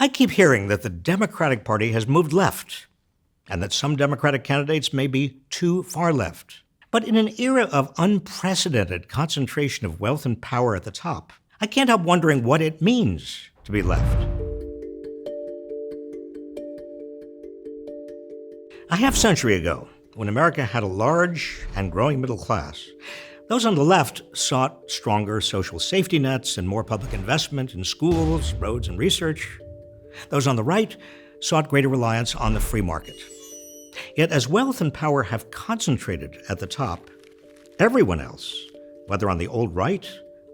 I keep hearing that the Democratic Party has moved left, and that some Democratic candidates may be too far left. But in an era of unprecedented concentration of wealth and power at the top, I can't help wondering what it means to be left. A half-century ago, when America had a large and growing middle class, those on the left sought stronger social safety nets and more public investment in schools, roads, and research. Those on the right sought greater reliance on the free market. Yet as wealth and power have concentrated at the top, everyone else, whether on the old right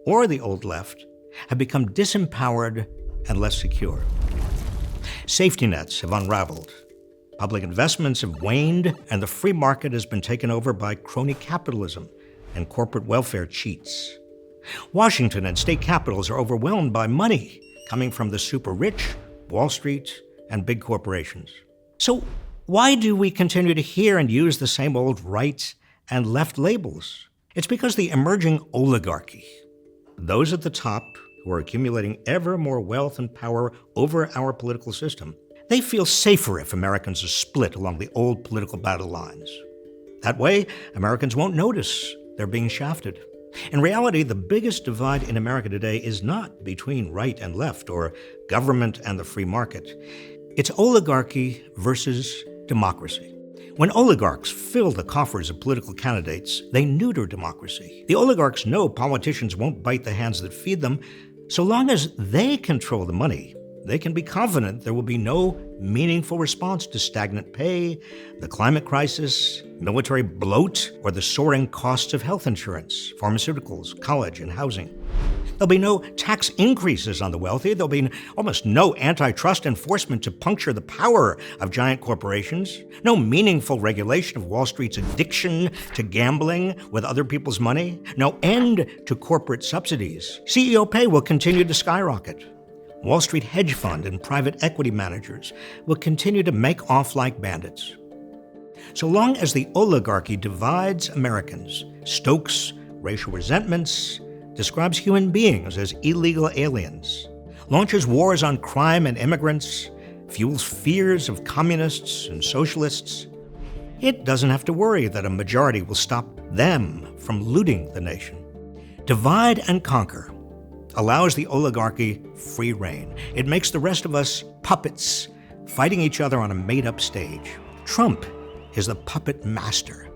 or the old left, have become disempowered and less secure. Safety nets have unraveled. Public investments have waned, and the free market has been taken over by crony capitalism and corporate welfare cheats. Washington and state capitals are overwhelmed by money coming from the super rich, Wall Street, and big corporations. So why do we continue to hear and use the same old right and left labels? It's because the emerging oligarchy, those at the top who are accumulating ever more wealth and power over our political system, they feel safer if Americans are split along the old political battle lines. That way, Americans won't notice they're being shafted. In reality, the biggest divide in America today is not between right and left or government and the free market. It's oligarchy versus democracy. When oligarchs fill the coffers of political candidates, they neuter democracy. The oligarchs know politicians won't bite the hands that feed them. So long as they control the money, they can be confident there will be no meaningful response to stagnant pay, the climate crisis, military bloat, or the soaring costs of health insurance, pharmaceuticals, college, and housing. There'll be no tax increases on the wealthy. There'll be almost no antitrust enforcement to puncture the power of giant corporations. No meaningful regulation of Wall Street's addiction to gambling with other people's money. No end to corporate subsidies. CEO pay will continue to skyrocket. Wall Street hedge fund and private equity managers will continue to make off like bandits. So long as the oligarchy divides Americans, stokes racial resentments, describes human beings as illegal aliens, launches wars on crime and immigrants, fuels fears of communists and socialists, it doesn't have to worry that a majority will stop them from looting the nation. Divide and conquer allows the oligarchy free rein. It makes the rest of us puppets, fighting each other on a made-up stage. Trump is the puppet master.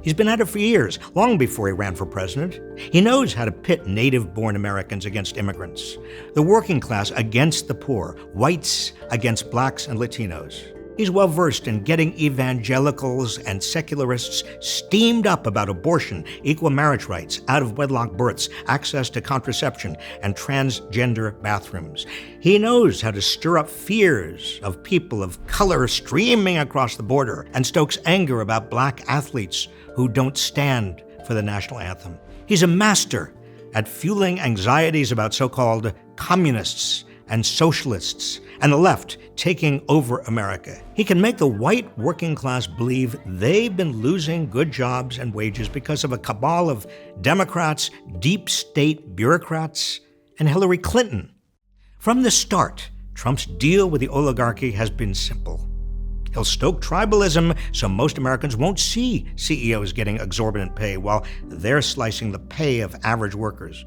He's been at it for years, long before he ran for president. He knows how to pit native-born Americans against immigrants, the working class against the poor, whites against blacks and Latinos. He's well-versed in getting evangelicals and secularists steamed up about abortion, equal marriage rights, out-of-wedlock births, access to contraception, and transgender bathrooms. He knows how to stir up fears of people of color streaming across the border and stokes anger about black athletes who don't stand for the national anthem. He's a master at fueling anxieties about so-called communists and socialists and the left taking over America. He can make the white working class believe they've been losing good jobs and wages because of a cabal of Democrats, deep state bureaucrats, and Hillary Clinton. From the start, Trump's deal with the oligarchy has been simple. He'll stoke tribalism so most Americans won't see CEOs getting exorbitant pay while they're slicing the pay of average workers.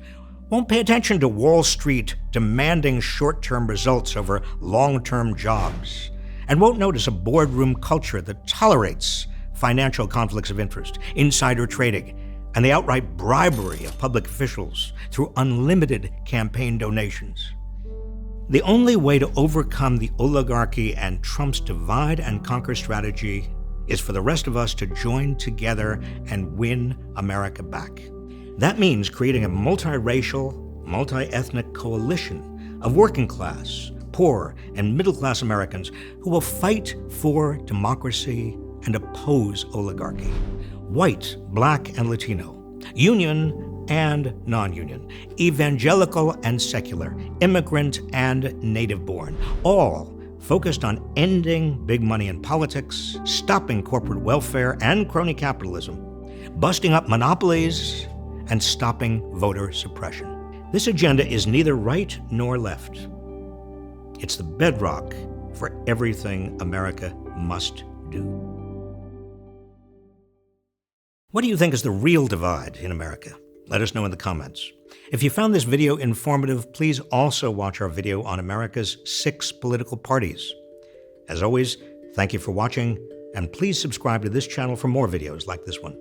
Won't pay attention to Wall Street demanding short-term results over long-term jobs, and won't notice a boardroom culture that tolerates financial conflicts of interest, insider trading, and the outright bribery of public officials through unlimited campaign donations. The only way to overcome the oligarchy and Trump's divide and conquer strategy is for the rest of us to join together and win America back. That means creating a multiracial, multi-ethnic coalition of working class, poor, and middle-class Americans who will fight for democracy and oppose oligarchy. White, black, and Latino, union and non-union, evangelical and secular, immigrant and native-born, all focused on ending big money in politics, stopping corporate welfare and crony capitalism, busting up monopolies, and stopping voter suppression. This agenda is neither right nor left. It's the bedrock for everything America must do. What do you think is the real divide in America? Let us know in the comments. If you found this video informative, please also watch our video on America's 6 political parties. As always, thank you for watching, and please subscribe to this channel for more videos like this one.